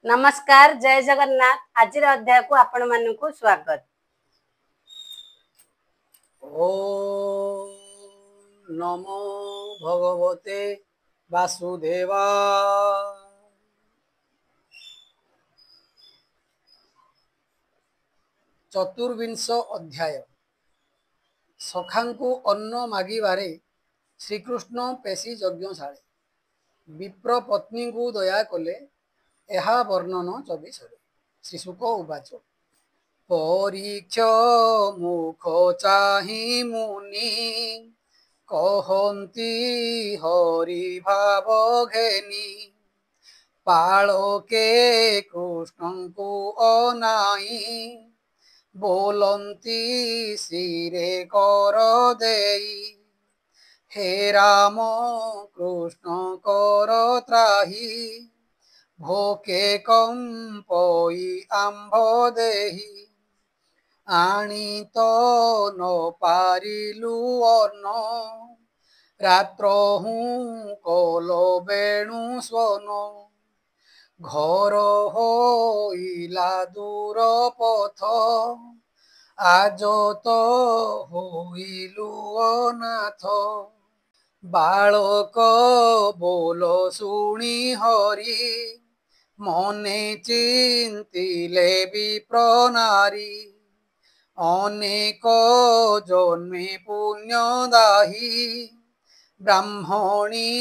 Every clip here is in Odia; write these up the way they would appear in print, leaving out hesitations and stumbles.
नमस्कार जय जगन्नाथ। आज अध्याय को आपण मानकु स्वागत। ओम नमो भगवते वासुदेवा। चतुर्विंश अध्याय। सखांकु अन्न मागिबारे श्रीकृष्ण पेशी यज्ञशाळे विप्र पत्नी को दया कले ଏହା ବର୍ଣ୍ଣନ 24। ଶ୍ରୀଶୁକ ଉବାଚ ପରୀକ୍ଷ ମୁଖ ଚାହିଁ ମୁନି କହନ୍ତି ହରି ଭାବ ଘେନି ପାଳକେ କୃଷ୍ଣଙ୍କୁ ଅନାଇ ବୋଲନ୍ତି ଶିରେ କର ଦେଇ हे राम कृष्ण कर त्राही भोके कंपई आंभ देही आनी तो न पारिलु अन्न रात्र हूँ कल बेणु स्वन घर होइला दूर पथ आज तो होइलु अनाथ बालक बोल शुणी हरि मने चिंतिले विप्र नारी अनेक जन्मे पुण्यदाही ब्राह्मणी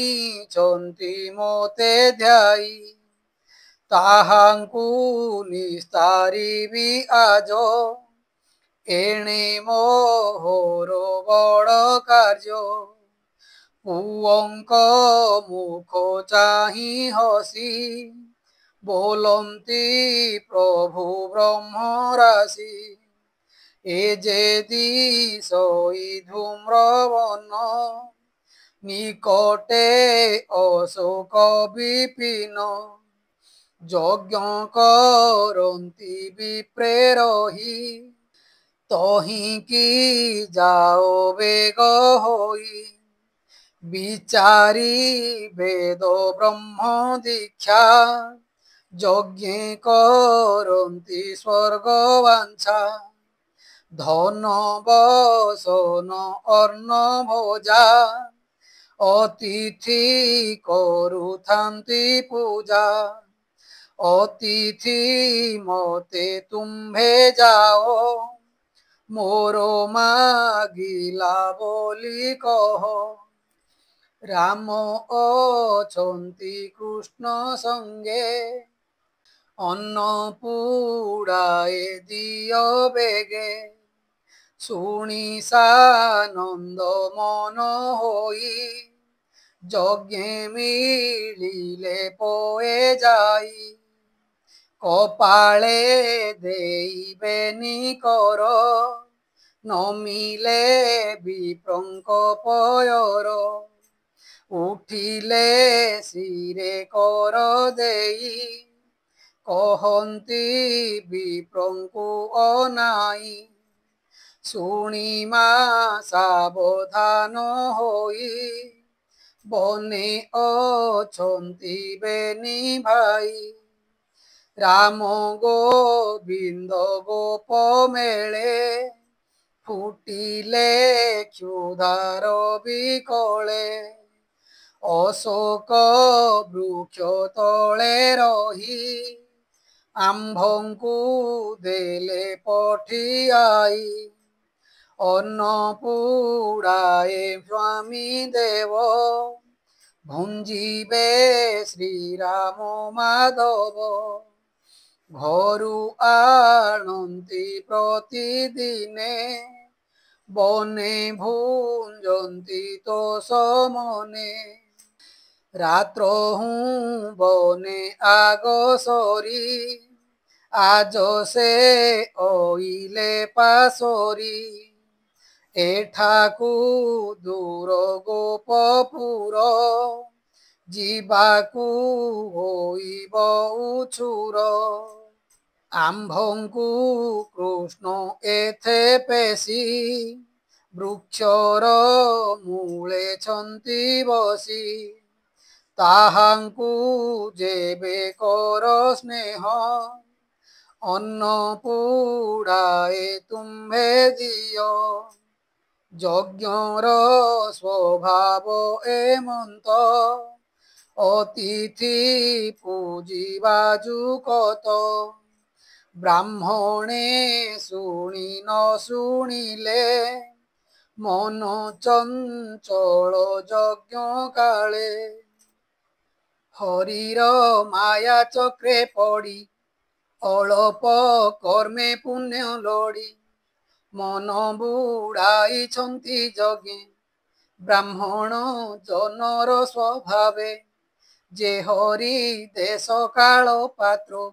चंती मोते ध्याई ताहांकु निस्तारिबी आज एणे मोहर बड़ कार्य पुअंक मुख चाही हसी बोलंती प्रभु ब्रह्म राशि ए जे दिशई धूम्रवन निकटे अशोक विपिन यज्ञ करंती विप्रे रही तही की जाओ बेग होई विचारी वेद ब्रह्म दीक्षा यज्ञ करंती स्वर्ग वांछा धन बसन अर्ण भोजा अतिथि करुथांती पूजा अतिथि मते तुम्भे जाओ मोरो मागिला बोली कह राम अछंती कृष्ण संगे अन्न पुड़ाए दियो बेगे शुणी सानंद मन होई यज्ञ मिलिले पोए जाई कपाळे देईबेनी कर नमिले विप्रंक पयर उठिले शिरे कर देई कहंती विप्रंकु अनाई शुणिमा सावधान होई बने अछंती बेनी भाई राम गोविंद गोप मेले फुटिले क्षुधार विकले अशोक वृक्ष तले रही आंभंकु देले पठियाई अन्न पुड़ाए स्वामी देव भुंजीबे श्रीराम माधव घरु आणंती प्रतिदिने बने भुंजंती तो समने रात्र हूँ बने आग सरी आज से ओइले पासरी एठाकू दूर गोपपुर जीवाकू होइब उछुर आंभंकु कृष्ण एथे पेशी वृक्षर मूले छंती बसी ତାହାଙ୍କୁ ଯେବେ କର ସ୍ନେହ, ଅନ୍ନ ପୁଡ଼ାଏ ତୁମ୍ଭେ ଦିଅ। ଯଜ୍ଞର ସ୍ୱଭାବ ଏମନ୍ତ, ଅତିଥି ପୂଜିବା ଯୁକତ। ବ୍ରାହ୍ମଣେ ଶୁଣି ନ ଶୁଣିଲେ, ମନ ଚଞ୍ଚଳ ଯଜ୍ଞ କାଳେ। ହରିର ମାୟା ଚକ୍ରେ ପଡ଼ି, ଅଳପ କର୍ମେ ପୁଣ୍ୟ ଲୋଡ଼ି। ମନ ବୁଡ଼ାଇଛନ୍ତି ଯଜ୍ଞେ, ବ୍ରାହ୍ମଣ ଜନର ସ୍ୱଭାବେ। ଯେ ହରି ଦେଶ କାଳ ପାତ୍ର,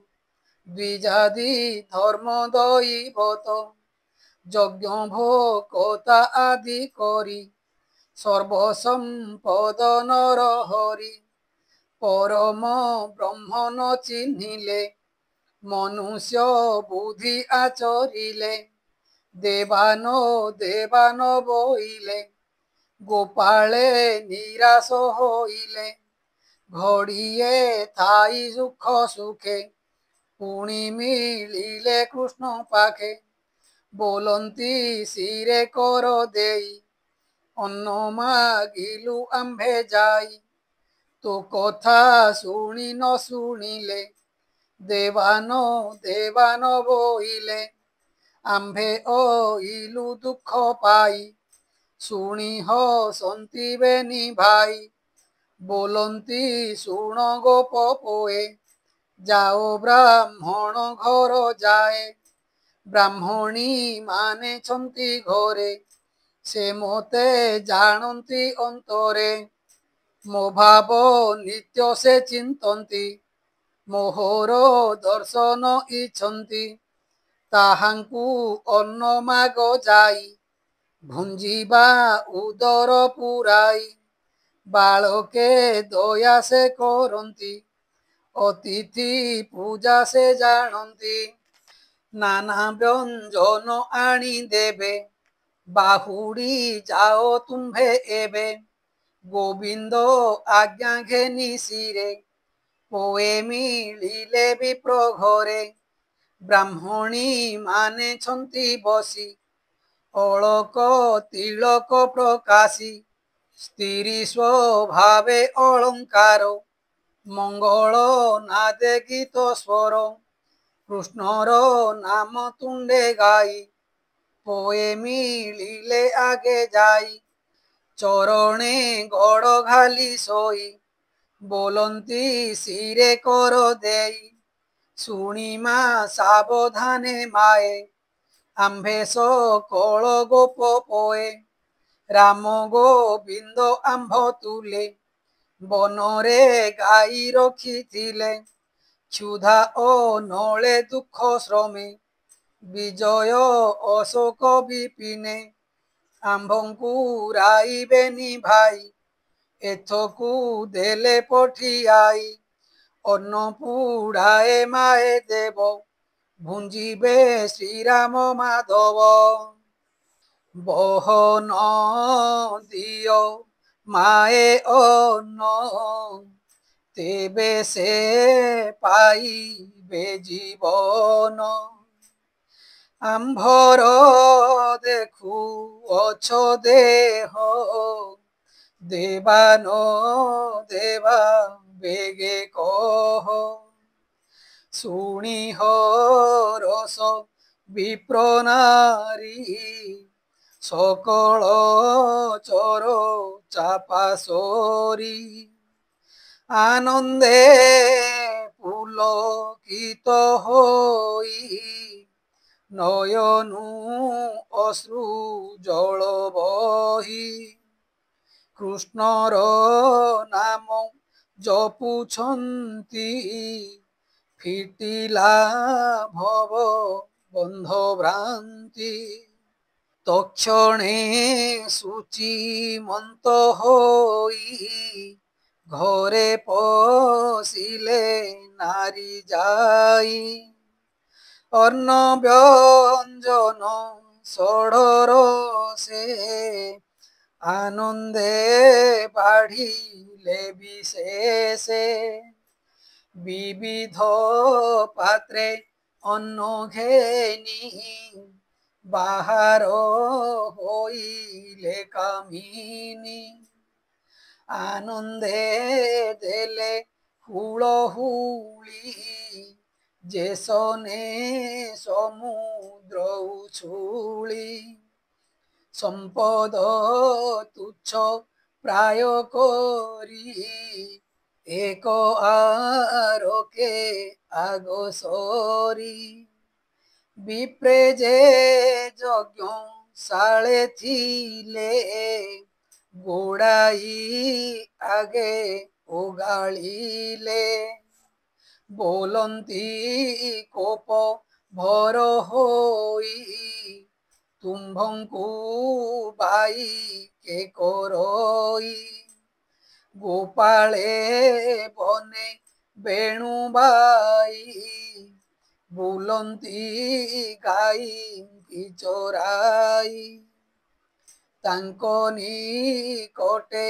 ଦ୍ୱିଜାତି ଧର୍ମ ଦୈବତ। ଯଜ୍ଞ ଭୋକ୍ତା ଆଦି କରି, ସର୍ବସମ୍ପଦ ନର ହରି। ପରମ ବ୍ରହ୍ମ ନ ଚିହ୍ନିଲେ, ମନୁଷ୍ୟ ବୁଦ୍ଧି ଆଚରିଲେ। ଦେବାନ ଦେବାନ ବୋଇଲେ, ଗୋପାଳେ ନିରାଶ ହୋଇଲେ। ଘଡ଼ିଏ ଥାଇ ସୁଖ ସୁଖେ, ପୁଣି ମିଳିଲେ କୃଷ୍ଣ ପାଖେ। ବୋଲନ୍ତି ଶିରେ କର ଦେଇ, ଅନ୍ନ ମାଗିଲୁ ଆମ୍ଭେ ଯାଇ। ତୋ କଥା ଶୁଣି ନ ଶୁଣିଲେ, ଦେବାନ ଦେବାନ ବୋଇଲେ। ଆମ୍ଭେ ଅଇଲୁ ଦୁଃଖ ପାଇ, ଶୁଣି ହସନ୍ତି ବେନି ଭାଇ। ବୋଲନ୍ତି ଶୁଣ ଗୋପ ପୋଏ, ଯାଅ ବ୍ରାହ୍ମଣ ଘର ଯାଏ। ବ୍ରାହ୍ମଣୀ ମାନେ ଛନ୍ତି ଘରେ, ସେ ମୋତେ ଜାଣନ୍ତି ଅନ୍ତରେ। ମୋ ଭାବ ନିତ୍ୟ ସେ ଚିନ୍ତନ୍ତି, ମୋହର ଦର୍ଶନ ଇଛନ୍ତି। ତାହାଙ୍କୁ ଅନ୍ନ ମାଗ ଯାଇ, ଭୁଞ୍ଜିବା ଉଦର ପୁରାଇ। ବାଳକେ ଦୟା ସେ କରନ୍ତି, ଅତିଥି ପୂଜା ସେ ଜାଣନ୍ତି। ନାନା ବ୍ୟଞ୍ଜନ ଆଣି ଦେବେ, ବାହୁଡ଼ି ଯାଅ ତୁମ୍ଭେ ଏବେ। ଗୋବିନ୍ଦ ଆଜ୍ଞା ଘେନି ଶିରେ, ପୋଏ ମିଳିଲେ ବିପ୍ର ଘରେ। ବ୍ରାହ୍ମଣୀ ମାନେ ଛନ୍ତି ବସି, ଅଳକ ତିଳକ ପ୍ରକାଶୀ। ସ୍ତ୍ରୀ ସ୍ୱଭାବେ ଅଳଙ୍କାର, ମଙ୍ଗଳ ନାଦେ ଗୀତ ସ୍ୱର। କୃଷ୍ଣର ନାମ ତୁଣ୍ଡେ ଗାଇ, ପୋଏ ମିଳିଲେ ଆଗେ ଯାଇ। ଚରଣେ ଗୋଡ଼ ଘାଲି ଶୋଇ, ବୋଲନ୍ତି ଶିରେ କର ଦେଇ। ଶୁଣିମା ସାବଧାନେ ମାଏ, ଆମ୍ଭେ ସକଳ ଗୋପ ପୋଏ। ରାମ ଗୋବିନ୍ଦ ଆମ୍ଭ ତୁଲେ, ବନରେ ଗାଈ ରଖିଥିଲେ। କ୍ଷୁଧା ଅନଳେ ଦୁଃଖ ଶ୍ରମେ, ବିଜୟ ଅଶୋକ ବିପିନେ। ଆମ୍ଭଙ୍କୁ ରାଇବେନି ଭାଇ, ଏଥକୁ ଦେଲେ ପଠିଆଇ। ଅନ୍ନ ପୁଡ଼ାଏ ମାଏ ଦେବ, ଭୁଞ୍ଜିବେ ଶ୍ରୀରାମ ମାଧବ। ବହନ ଦିଅ ମାଏ ଅନ୍ନ, ତେବେ ସେ ପାଇବେ ଜୀବନ। ଆମ୍ଭର ଦେଖୁଅଛ ଦେହ, ଦେବାନ ଦେବା ବେଗେ କହ। ଶୁଣି ହରଷ ବିପ୍ର ନାରୀ, ସକଳ ଚର ଚାପା ସରି। ଆନନ୍ଦେ ପୁଲକିତ ହୋଇ, ନୟନୁ ଅଶ୍ରୁ ଜଳ ବହି। କୃଷ୍ଣର ନାମ ଜପୁଛନ୍ତି, ଫିଟିଲା ଭବ ବନ୍ଧ ଭ୍ରାନ୍ତି। ତକ୍ଷଣେ ଶୁଚିମନ୍ତ ହୋଇ, ଘରେ ପଶିଲେ ନାରୀ ଯାଇ। ଅନ୍ନ ବ୍ୟଞ୍ଜନ ଷଡ଼ର ସେ, ଆନନ୍ଦେ ବାଢ଼ି করিলে বিশেষে বিবিধ পাত্রে অন্ন ঘেনি বাহার হইলে কামিনী আনন্দে দেলে হুড়হুড়ি যে সনে সমুদ্র উছুলি সম্পদ তুচ্ছ প্রায় করি এক আরকে আগসরি বিপ্রে যে যজ্ঞ শালে থিলে গোড়াই আগে ওগাଳିলে ବୋଲନ୍ତି କୋପ ଭର ହୋଇ ତୁମ୍ଭଙ୍କୁ ବାଇ କେ କରଇ ଗୋପାଳେ ବନେ ବେଣୁ ବାଇ ବୁଲନ୍ତି ଗାଈ ଚରାଇ ତାଙ୍କ ନିକଟେ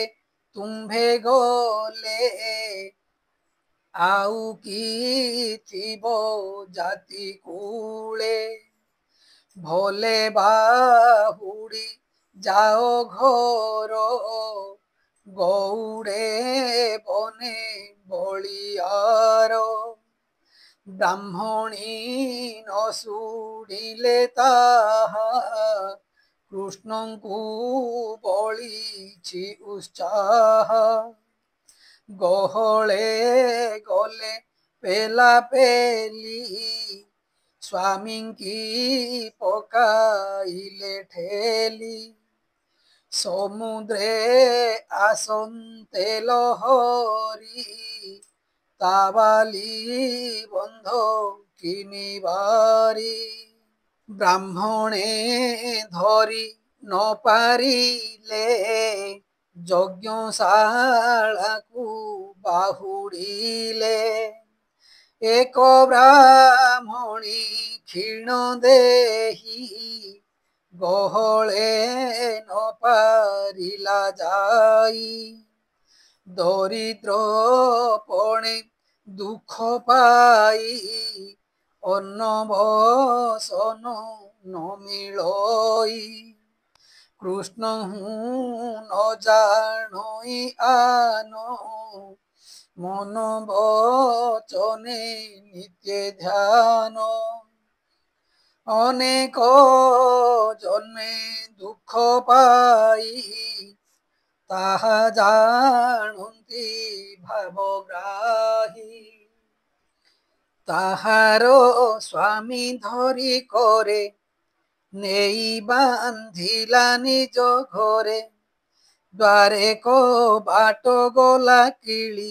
ତୁମ୍ଭେ ଗଲେ ଆଉ କି ଥିବ ଜାତି କୂଳେ ଭଲେ ବାହୁଡ଼ି ଯାଅ ଘର ଗଉଡ଼େ ବନେ ବଳିଆର ବ୍ରାହ୍ମଣୀ ନ ଶୁଣିଲେ ତାହା କୃଷ୍ଣଙ୍କୁ ବଳିଛି ଉତ୍ସାହ ଗହଳେ ଗଲେ ପେଲା ପେଲି ସ୍ୱାମୀଙ୍କି ପକାଇଲେ ଠେଲି ସମୁଦ୍ରେ ଆସନ୍ତେ ଲହରୀ ତାବାଲି ବନ୍ଧ କିନିବାରି ବ୍ରାହ୍ମଣେ ଧରି ନ ପାରିଲେ ଯଜ୍ଞଶାଳାକୁ ବାହୁଡ଼ିଲେ ଏକ ବ୍ରାହ୍ମଣୀ କ୍ଷୀଣ ଦେହି ଗହଳେ ନ ପାରିଲା ଯାଇ ଦରିଦ୍ର ପଣେ ଦୁଃଖ ପାଇ ଅନ୍ନ ବସନ ନ ମିଳଇ କୃଷ୍ଣ ନ ଜାଣଇ ଆନ ମନ ବଚନେ ନିତ୍ୟ ଧ୍ୟାନ ଅନେକ ଜନ୍ମେ ଦୁଃଖ ପାଇ ତାହା ଜାଣନ୍ତି ଭାବଗ୍ରାହୀ ତାହାର ସ୍ୱାମୀ ଧରି କରେ ନେଇ ବାନ୍ଧିଲା ନିଜ ଘରେ ଦ୍ୱାରେ କବାଟ ଗଲା କିଳି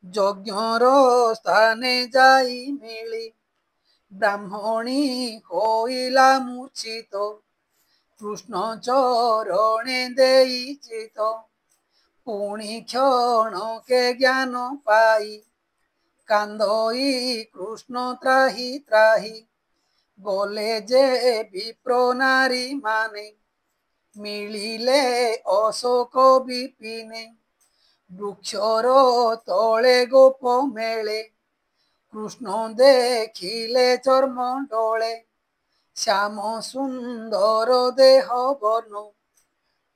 ଯଜ୍ଞର ସ୍ଥାନେ ଯାଇ ମିଳି ବ୍ରାହ୍ମଣୀ ହୋଇଲା ମୂର୍ଚ୍ଛିତ କୃଷ୍ଣ ଚରଣେ ଦେଇ ଚିତ ପୁଣି କ୍ଷଣକେ ଜ୍ଞାନ ପାଇ କାନ୍ଦଇ କୃଷ୍ଣ ତ୍ରାହି ତ୍ରାହି ଗଲେ ଯେ ବିପ୍ର ନାରୀ ମାନେ ମିଳିଲେ ଅଶୋକ ବିପିନେ ବୃକ୍ଷର ତଳେ ଗୋପ ମେଳେ କୃଷ୍ଣ ଦେଖିଲେ ଚର୍ମ ଡୋଳେ ଶ୍ୟାମ ସୁନ୍ଦର ଦେହ ବନ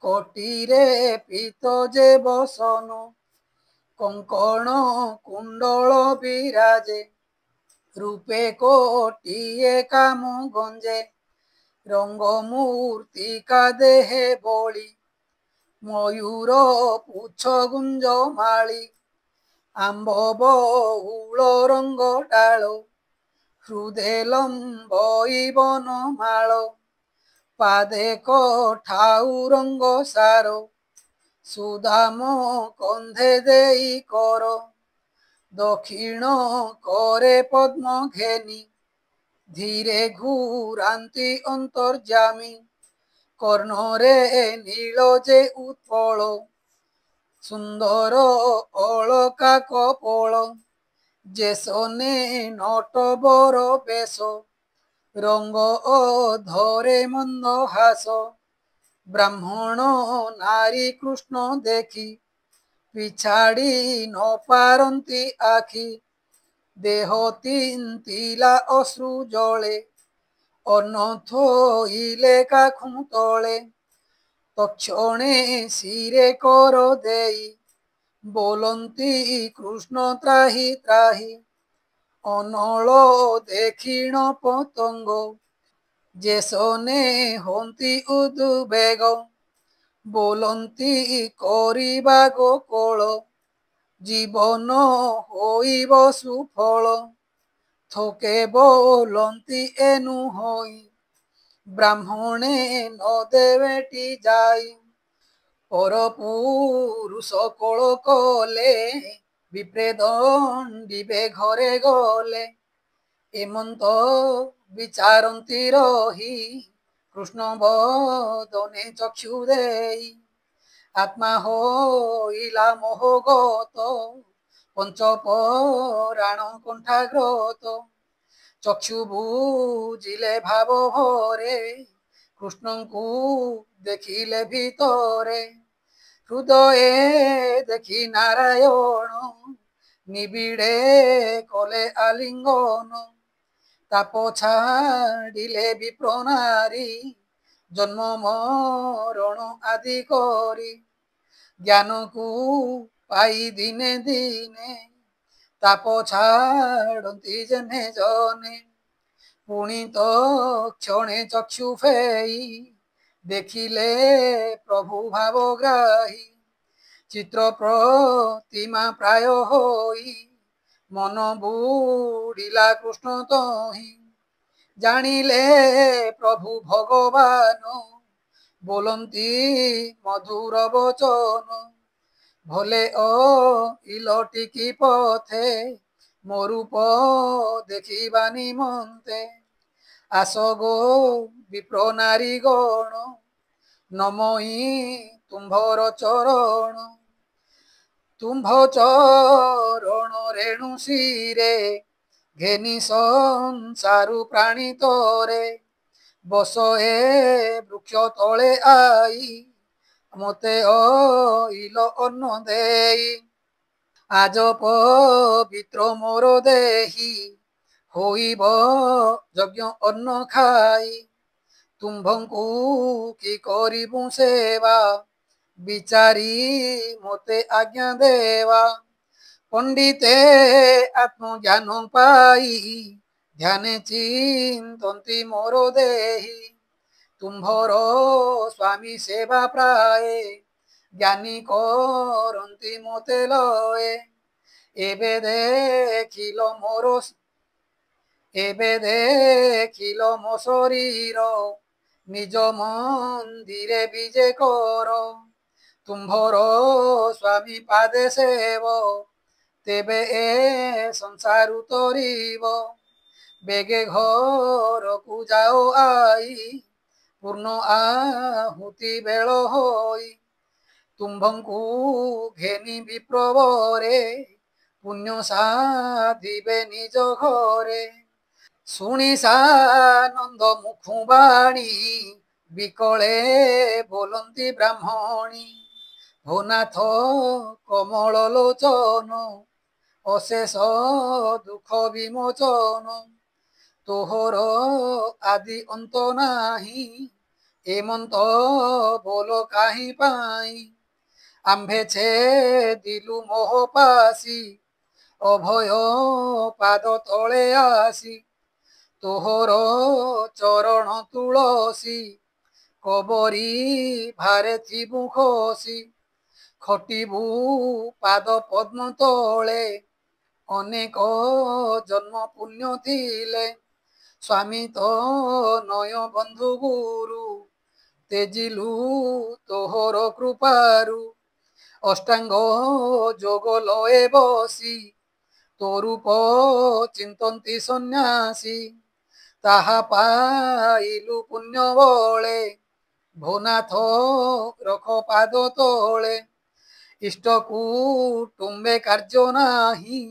କୋଟିରେ ପୀତ ଯେ ବସନ କଙ୍କଣ କୁଣ୍ଡଳ ବିରାଜେ ରୂପେ କୋଟିଏ କାମ ଗଞ୍ଜେ ରଙ୍ଗ ମୂର୍ତ୍ତିକା ଦେହେ ବଳି ମୟୂର ପୁଚ୍ଛ ଗୁଞ୍ଜ ମାଳି ଆମ୍ବ ବହୁଳ ରଙ୍ଗ ଡାଳ ହୃଦେ ଲମ୍ବଇ ବନ ମାଳ ପାଦେ କଠାଉ ରଙ୍ଗ ସାର ସୁଦାମ କନ୍ଧେ ଦେଇ କର ଦକ୍ଷିଣ କରେ ପଦ୍ମ ଘେନି ଧୀରେ ଘୁରାନ୍ତି ଅନ୍ତର୍ଯାମୀ କର୍ଣ୍ଣରେ ନୀଳ ଯେ ଉତ୍ପଳ ସୁନ୍ଦର ଅଳକା କପୋଳ ଯେସନେ ନଟ ବର ବେଶ ରଙ୍ଗ ଧରେ ମନ୍ଦ ହାସ ବ୍ରାହ୍ମଣ ନାରୀ କୃଷ୍ଣ ଦେଖି ପିଛାଡ଼ି ନ ପାରନ୍ତି ଆଖି ଦେହ ତିନ୍ତିଲା ଅଶ୍ରୁ ଜଳେ ଅନଥୋଇଲେ କାଖୁ ତଳେ ତକ୍ଷଣେ ଶିରେ କର ଦେଇ ବୋଲନ୍ତି କୃଷ୍ଣ ତ୍ରାହି ତ୍ରାହି ଅନଳ ଦେଖିଣ ପତଙ୍ଗ ଯେସନେ ହନ୍ତି ଉଦ୍ବେଗ ବୋଲନ୍ତି କରିବା ଗୋକଳ ଜୀବନ ହୋଇବ ସୁଫଳ ଥୋକେ ବୋଲନ୍ତି ଏନୁ ହୋଇ ବ୍ରାହ୍ମଣେ ନ ଦେବେଟି ଯାଇ ପରପୁରୁଷ କୋଳ କଲେ ବିପ୍ରେ ଦଣ୍ଡିବେ ଘରେ ଗଲେ ଏମନ୍ତ ବିଚାରନ୍ତି ରହି କୃଷ୍ଣ ବଦନେ ଚକ୍ଷୁ ଦେଇ ଆତ୍ମା ହୋଇଲା ମୋହଗତ ପଞ୍ଚ ପରାଣ କଣ୍ଠାଗ୍ରତ ଚକ୍ଷୁ ବୁଜିଲେ ଭାବ ଭରେ କୃଷ୍ଣଙ୍କୁ ଦେଖିଲେ ଭିତରେ ହୃଦୟେ ଦେଖି ନାରାୟଣ ନିବିଡ଼େ କଲେ ଆଲିଙ୍ଗନ ତାପ ଛାଡ଼ିଲେ ବିପ୍ର ନାରୀ ଜନ୍ମ ମରଣ ଆଦି କରି ଜ୍ଞାନକୁ ପାଇ ଦିନେ ଦିନେ ତାପ ଛାଡ଼ନ୍ତି ଜନେ ଜନେ ପୁଣି ତକ୍ଷଣେ ଚକ୍ଷୁ ଫେଇ ଦେଖିଲେ ପ୍ରଭୁ ଭାବଗ୍ରାହୀ ଚିତ୍ର ପ୍ରତିମା ପ୍ରାୟ ହୋଇ ମନ ବୁଡ଼ିଲା କୃଷ୍ଣ ତହିଁ ଜାଣିଲେ ପ୍ରଭୁ ଭଗବାନ ବୋଲନ୍ତି ମଧୁର ବଚନ ଭଲେ ଇଲଟିକି ପଥେ ମୋ ରୂପ ଦେଖିବା ନିମନ୍ତେ ଆସ ଗୋ ବିପ୍ର ନାରୀ ଗଣ ନମଇ ତୁମ୍ଭର ଚରଣ ତୁମ୍ଭ ଚରଣ ରେଣୁ ଶିରେ ଘେନି ସଂସାରୁ ପ୍ରାଣୀ ତୋରେ ବସ ଏ ବୃକ୍ଷ ତଳେ ଆଇ ମତେ ଅଇଲ ଅନ୍ନ ଦେଇ ଆଜ ପବିତ୍ର ମୋର ଦେହି ହୋଇବ ଯଜ୍ଞ ଅନ୍ନ ଖାଇ ତୁମ୍ଭଙ୍କୁ କି କରିବୁ ସେବା ବିଚାରି ମତେ ଆଜ୍ଞା ଦେବା ପଣ୍ଡିତେ ଆତ୍ମଜ୍ଞାନ ପାଇ ଧ୍ୟାନେ ଚିନ୍ତନ୍ତି ମୋର ଦେହି ତୁମ୍ଭର ସ୍ୱାମୀ ସେବା ପ୍ରାଏ ଜ୍ଞାନୀ କରନ୍ତି ମତେ ଲଏ ଏବେ ଦେଖିଲ ମୋ ଶରୀର ନିଜ ମନ୍ଦିରେ ବିଜେ କର ତୁମ୍ଭର ସ୍ୱାମୀ ପାଦେ ସେବ ତେବେ ଏ ସଂସାରୁ ତରିବ ବେଗେ ଘରକୁ ଯାଅ ଆଇ ପୂର୍ଣ୍ଣ ଆହୁତି ବେଳ ହୋଇ ତୁମ୍ଭଙ୍କୁ ଘେନି ବିପ୍ରବରେ ପୁଣ୍ୟ ସାଧିବେ ନିଜ ଘରେ ଶୁଣି ସାନନ୍ଦ ମୁଖୁ ବାଣୀ ବିକଳେ ବୋଲନ୍ତି ବ୍ରାହ୍ମଣୀ ଭୋନାଥ କମଳ ଲୋଚନ ଅଶେଷ ଦୁଃଖ ବିମୋଚନ ତୋହର ଆଦି ଅନ୍ତ ନାହିଁ ଏମନ୍ତ ବୋଲ କାହିଁ ପାଇଁ ଆମ୍ଭେ ଛେଦିଲୁ ମୋହ ପାସି ଅଭୟ ପାଦ ତଳେ ଆସି ତୋହର ଚରଣ ତୁଳସୀ କବରୀ ଭାରେ ଥିବୁ ଖସି ଖଟିବୁ ପାଦ ପଦ୍ମ ତଳେ ଅନେକ ଜନ୍ମ ପୁଣ୍ୟ ଥିଲେ ସ୍ୱାମୀ ତ ନୟ ବନ୍ଧୁ ଗୁରୁ ତେଜିଲୁ ତୋହର କୃପାରୁ ଅଷ୍ଟାଙ୍ଗ ଯୋଗ ଲଏ ବସି ତୋରୂପ ଚିନ୍ତନ୍ତି ସନ୍ନ୍ୟାସୀ ତାହା ପାଇଲୁ ପୁଣ୍ୟ ବଳେ ଭୋନାଥ ରଖ ପାଦ ତଳେ ଇଷ୍ଟକୁ ତୁମ୍ବେ କାର୍ଯ୍ୟ ନାହିଁ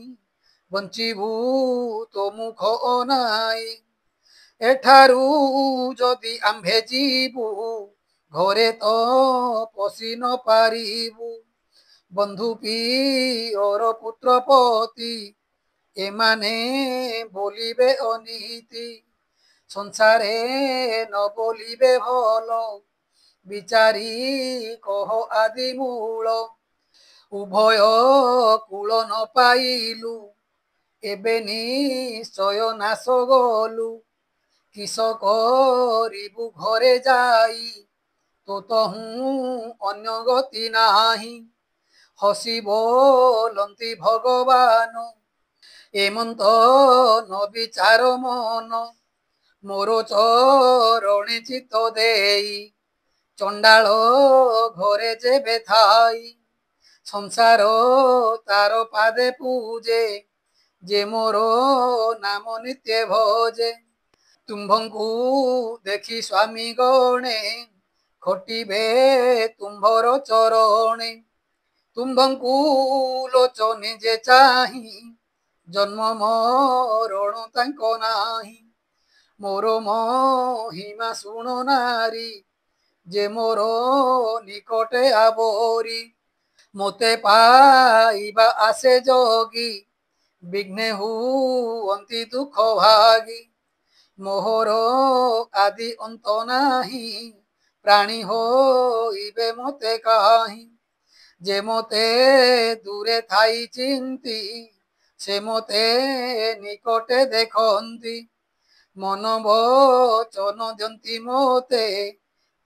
ବଞ୍ଚିବୁ ତୋ ମୁଖ ଅନାଇ ଏଠାରୁ ଯଦି ଆମ୍ଭେ ଯିବୁ ଘରେ ତ ପଶି ନ ପାରିବୁ ବନ୍ଧୁ ପିଅର ପୁତ୍ରପତି ଏମାନେ ବୋଲିବେ ଅନୀତି ସଂସାରେ ନ ବୋଲିବେ ଭଲ ବିଚାରି କହ ଆଦି ମୂଳ ଉଭୟ କୂଳ ନ ପାଇଲୁ ଏବେ ନିଶ୍ଚୟ ନାଶ ଗଲୁ କିସ କରିବୁ ଘରେ ଯାଇ ତୋ ତହୁଁ ଅନ୍ୟ ଗତି ନାହିଁ ହସି ବୋଲନ୍ତି ଭଗବାନ ଏମନ୍ତ ନ ବିଚାର ମନ ମୋର ଚରଣେ ଚିତ୍ତ ଦେଇ ଚଣ୍ଡାଳ ଘରେ ଯେବେ ଥାଇ ସଂସାର ତାର ପାଦେ ପୂଜେ ଯେ ମୋର ନାମ ନିତ୍ୟ ଭଜେ ତୁମ୍ଭଙ୍କୁ ଦେଖି ସ୍ୱାମୀ ଗଣେ ଖଟିବେ ତୁମ୍ଭର ଚରଣେ ତୁମ୍ଭଙ୍କୁ ଲୋଚନେ ଯେ ଚାହିଁ ଜନ୍ମ ମରଣ ତାଙ୍କ ନାହିଁ ମୋର ମହିମା ଶୁଣ ନାରୀ ଯେ ମୋର ନିକଟେ ଆବୋରି ମୋତେ ପାଇବା ଆସେ ଯୋଗୀ ବିଘ୍ନେ ହୁଅନ୍ତି ଦୁଃଖ ଭାଗୀ ମୋହର ଆଦି ଅନ୍ତ ନାହିଁ ପ୍ରାଣୀ ହୋଇବେ ମୋତେ କାହିଁ ଯେ ମୋତେ ଦୂରେ ଥାଇ ଚିନ୍ତି ସେ ମୋତେ ନିକଟେ ଦେଖନ୍ତି ମନ ବଚନ ଦିଅନ୍ତି ମୋତେ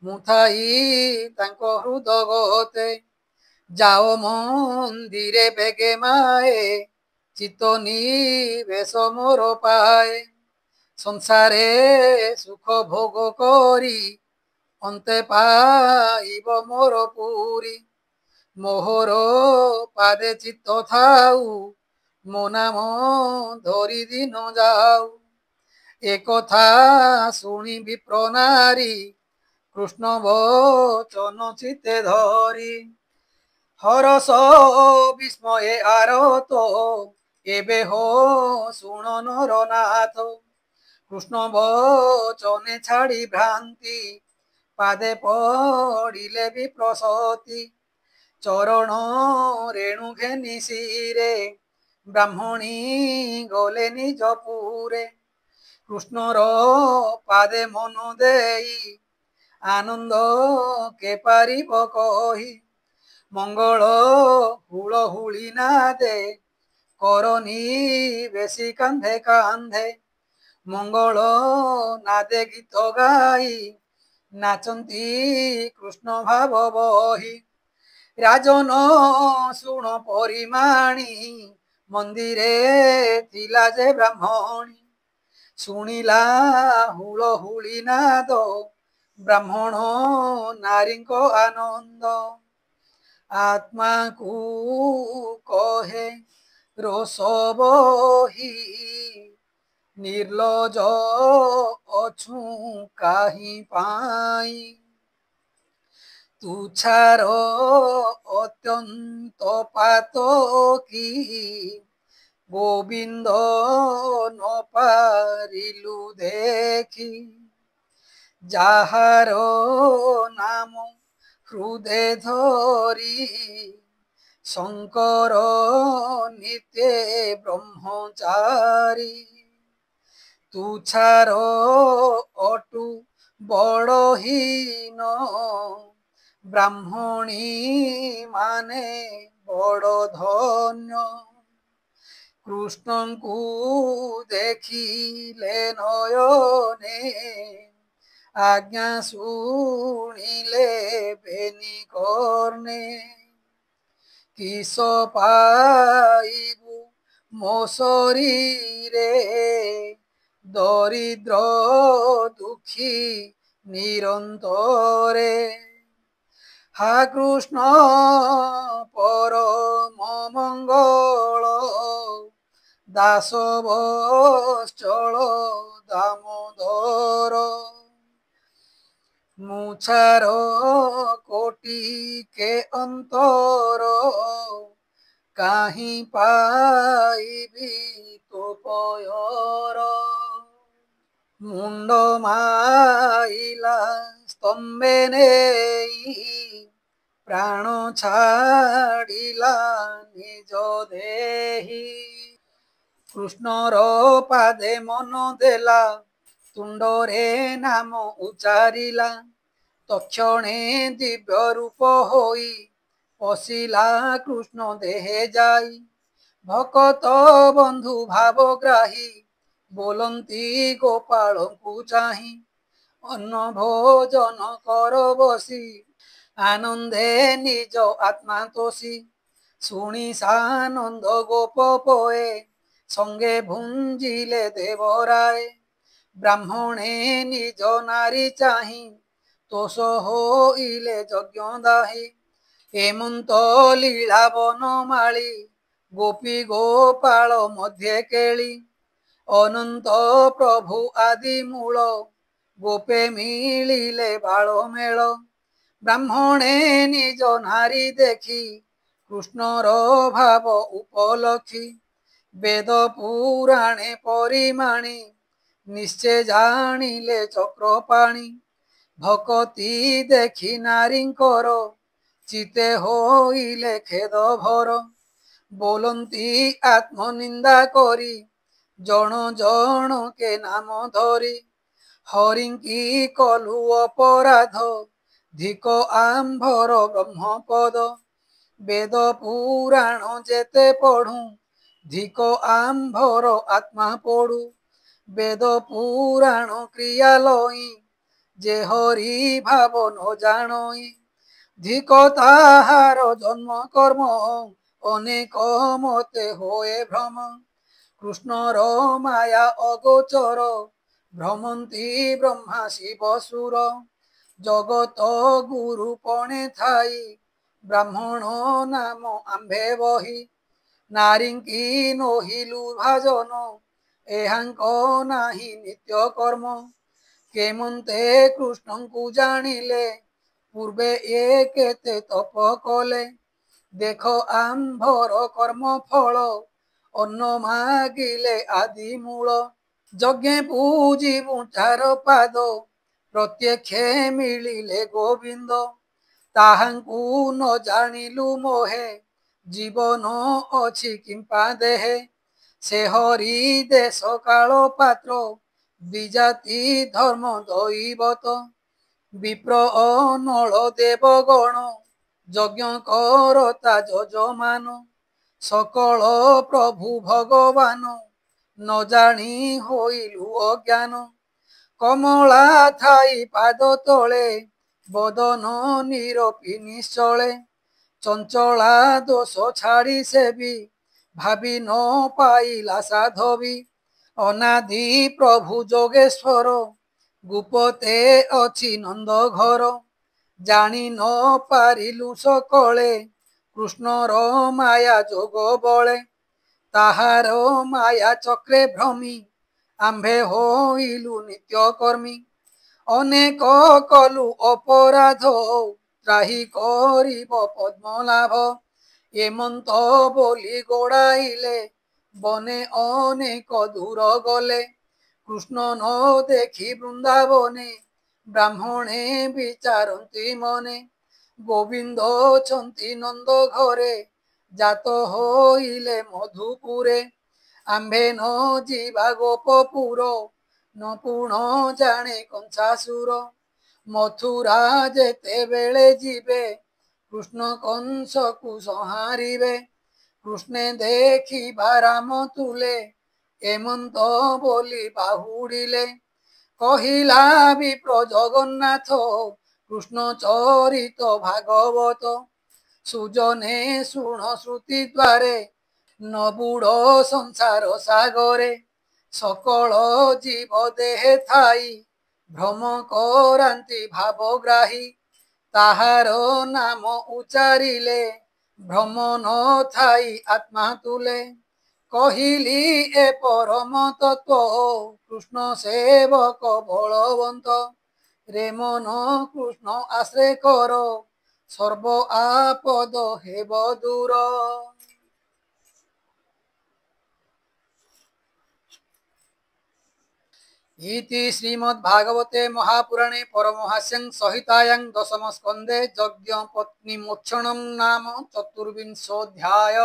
ମୁଁ ଥାଇ ତାଙ୍କ ହୃଦଗତେ ଯାଅ ମନ୍ଦିରେ ବେଗେ ମାଏ ଚିତ୍ତ ନିବେଶ ମୋର ପାଏ ସଂସାରେ ସୁଖ ଭୋଗ କରି ଅନ୍ତେ ପାଇବ ମୋର ପୁରୀ ମୋହର ପାଦେ ଚିତ୍ତ ଥାଉ ମୋ ନାମ ଧରି ଦିନ ଯାଉ একথা শুনি বিপ্র নারী কৃষ্ণ বচন চিতে ধরি হরস বিস্ময়ে আরত এবে হো শুণ নরনাথ কৃষ্ণ বচনে ছাড়ি ভ্রান্তি পাদে পড়িলে বিপ্রসতি চরণ রেণু ঘেনি শিরে ব্রাহ্মণী গলে নিজ পুরে কৃষ্ণর পাদে মন দেই আনন্দ কে পারিব কহি মঙ্গল হুড়হুড়ি না দে করনি বেশি কান্ধে কান্ধে মঙ্গল নাদে গীত গাই নাচନ୍ତି কৃষ্ণ ভাব বহি রাজন শুণ পরিমাণী মন্দিরে ଥିଲା যে ব্রাহ্মণী ଶୁଣିଲା ହୁଳହୁଳି ନାଦ ବ୍ରାହ୍ମଣ ନାରୀଙ୍କ ଆନନ୍ଦ ଆତ୍ମାକୁ କହେ ରୋଷ ବହି ନିର୍ଲଜ ଅଛୁ କାହିଁ ପାଇଁ ତୁଚ୍ଛାର ଅତ୍ୟନ୍ତ ପାତକୀ গোবিন্দ ন পারিলু দেখি যাহার নাম হৃদে ধরি শঙ্কর নিত্যে ব্রহ্মচারী তুচ্ছার অটু বড়হীন ব্রাহ্মণী মানে বড় ধন্য কৃষ্ণଙ୍କୁ ଦେଖିଲେ ନୟନେ ଆଜ୍ଞା ଶୁଣିଲେ ବେନି କର୍ଣ୍ଣେ କିସ ପାଇବୁ ମୋ ଶରୀରେ ଦରିଦ୍ର ଦୁଃଖୀ ନିରନ୍ତରେ হা কৃষ্ণ পরম মঙ্গল দাস বৎসল দামোদর মুছার কোটি কে অন্তর কাহি পাইবি তো পয়র মুন্ড মাইলা স্তম্ভে নেই ପ୍ରାଣ ଛାଡ଼ିଲା ନିଜ ଦେହି। କୃଷ୍ଣର ପାଦେ ମନ ଦେଲା, ତୁଣ୍ଡରେ ନାମ ଉଚାରିଲା। ତକ୍ଷଣେ ଦିବ୍ୟ ରୂପ ହୋଇ ପଶିଲା କୃଷ୍ଣ ଦେହେ ଯାଇ। ଭକତ ବନ୍ଧୁ ଭାବଗ୍ରାହୀ ବୋଲନ୍ତି ଗୋପାଳଙ୍କୁ ଚାହିଁ। ଅନ୍ନ ଭୋଜନ କର ବସି ଆନନ୍ଦେ ନିଜ ଆତ୍ମା ତୋଷି। ଶୁଣି ସାନନ୍ଦ ଗୋପ ପୋଏ ସଙ୍ଗେ ଭୁଞ୍ଜିଲେ ଦେବରାଏ। ବ୍ରାହ୍ମଣେ ନିଜ ନାରୀ ଚାହିଁ ତୋଷ ହୋଇଲେ ଯଜ୍ଞ ଦାହି। ହେମନ୍ତ ଲୀଳା ବନମାଳୀ ଗୋପୀ ଗୋପାଳ ମଧ୍ୟେ କେଳି। ଅନନ୍ତ ପ୍ରଭୁ ଆଦି ମୂଳ ଗୋପେ ମିଳିଲେ ବାଳ ମେଳ। ବ୍ରାହ୍ମଣେ ନିଜ ନାରୀ ଦେଖି କୃଷ୍ଣର ଭାବ ଉପଲକ୍ଷୀ। ବେଦ ପୁରାଣେ ପରିମାଣି ନିଶ୍ଚେ ଜାଣିଲେ ଚକ୍ରପାଣି। ଭକତି ଦେଖି ନାରୀଙ୍କର ଚିତେ ହୋଇଲେ ଖେଦ ଭର। ବୋଲନ୍ତି ଆତ୍ମନିନ୍ଦା କରି ଜଣ ଜଣକେ ନାମ ଧରି। ହରିଙ୍କି କଲୁ ଅପରାଧ ଧିକ ଆମ୍ଭର ବ୍ରହ୍ମପଦ। ବେଦ ପୁରାଣ ଯେତେ ପଢୁ ଧିକ ଆମ୍ଭର ଆତ୍ମା ପଡୁ। ବେଦ ପୁରାଣ କ୍ରିୟା ଲଇ ଯେ ହରି ଭାବ ନ ଜାଣଇ। ଧିକ ତାହାର ଜନ୍ମ କର୍ମ ଅନେକ ମତେ ହୋଏ ଭ୍ରମ। କୃଷ୍ଣର ମାୟା ଅଗୋଚର ଭ୍ରମନ୍ତି ବ୍ରହ୍ମା ଶିବ ସୁର। ଜଗତ ଗୁରୁ ପଣେ ଥାଇ ବ୍ରାହ୍ମଣ ନାମ ଆମ୍ଭେ ବହି। ନାରୀଙ୍କି ନୋହିଲୁ ଭାଜନ ଏହାଙ୍କ ନାହିଁ ନିତ୍ୟ କର୍ମ। କେମନ୍ତେ କୃଷ୍ଣଙ୍କୁ ଜାଣିଲେ ପୂର୍ବେ ଏ କେତେ ତପ କଲେ। ଦେଖ ଆମ୍ଭର କର୍ମ ଫଳ ଅନ୍ନ ମାଗିଲେ ଆଦି ମୂଳ। ଯଜ୍ଞେ ପୂଜିବୁ ଚାର ପାଦ ପ୍ରତ୍ୟକ୍ଷେ ମିଳିଲେ ଗୋବିନ୍ଦ। ତାହାଙ୍କୁ ନ ଜାଣିଲୁ ମୋହେ ଜୀବନ ଅଛି କିମ୍ପା ଦେହେ। ସେ ହରି ଦେଶ କାଳ ପାତ୍ର ଦ୍ୱିଜାତି ଧର୍ମ ଦୈବତ। ବିପ୍ର ଅନଳ ଦେବଗଣ ଯଜ୍ଞ କରତା ଯଜମାନ। ସକଳ ପ୍ରଭୁ ଭଗବାନ ନ ଜାଣି ହୋଇଲୁ ଅଜ୍ଞାନ। କମଳା ଥାଇ ପାଦ ତଳେ ବଦନ ନିରପି ନିଶ୍ଚଳେ। ଚଞ୍ଚଳା ଦୋଷ ଛାଡ଼ି ସେବି ଭାବି ନ ପାଇଲା ସାଧବି। ଅନାଦି ପ୍ରଭୁ ଯୋଗେଶ୍ୱର ଗୁପତେ ଅଛି ନନ୍ଦ ଘର। ଜାଣି ନ ପାରିଲୁ ସକଳେ କୃଷ୍ଣର ମାୟା ଯୋଗ ବଳେ। ତାହାର ମାୟା ଚକ୍ରେ ଭ୍ରମି ଆମ୍ଭେ ହୋଇଲୁ ନିତ୍ୟ କର୍ମୀ। ଅନେକ କଲୁ ଅପରାଧ ତ୍ରାହି କରିବ ପଦ୍ମଲାଭ। ଏମନ୍ତ ବୋଲି ଗୋଡ଼ାଇଲେ ବନେ ଅନେକ ଦୂର ଗଲେ। କୃଷ୍ଣ ନ ଦେଖି ବୃନ୍ଦାବନେ ବ୍ରାହ୍ମଣେ ବିଚାରନ୍ତି ମନେ। ଗୋବିନ୍ଦ ଅଛନ୍ତି ନନ୍ଦ ଘରେ ଜାତ ହୋଇଲେ ମଧୁପୁରେ। ଆମ୍ଭେ ନ ଯିବା ଗୋପପୁର ନ ପୁଣ ଜାଣେ କଂସାସୁର। ମଥୁରା ଯେତେବେଳେ ଯିବେ କୃଷ୍ଣ କଂସକୁ ସଂହାରିବେ। କୃଷ୍ଣେ ଦେଖିବା ରାମ ତୁଲେ ଏମନ୍ତ ବୋଲି ବାହୁଡ଼ିଲେ। କହିଲା ବିପ୍ର ଜଗନ୍ନାଥ କୃଷ୍ଣ ଚରିତ ଭାଗବତ। ସୁଜନେ ଶୁଣ ଶ୍ରୁତି ଦ୍ୱାରେ ନ ବୁଡ଼ ସଂସାର ସାଗରେ। ସକଳ ଜୀବ ଦେହେ ଥାଇ ଭ୍ରମ କରାନ୍ତି ଭାବଗ୍ରାହୀ। ତାହାର ନାମ ଉଚାରିଲେ ଭ୍ରମ ନ ଥାଇ ଆତ୍ମା ତୁଲେ। କହିଲି ଏ ପରମ ତତ୍ତ୍ୱ କୃଷ୍ଣ ସେବକ ବଳବନ୍ତ। ରେ ମନ କୃଷ୍ଣ ଆଶ୍ରେ କର ସର୍ବ ଆପଦ ହେବ ଦୂର। इति श्रीमद्भागवते महापुराणे परमहास्यं संहितायां दशम स्कन्धे यज्ञपत्नी मोक्षणं नाम चतुर्विंशोऽध्याय।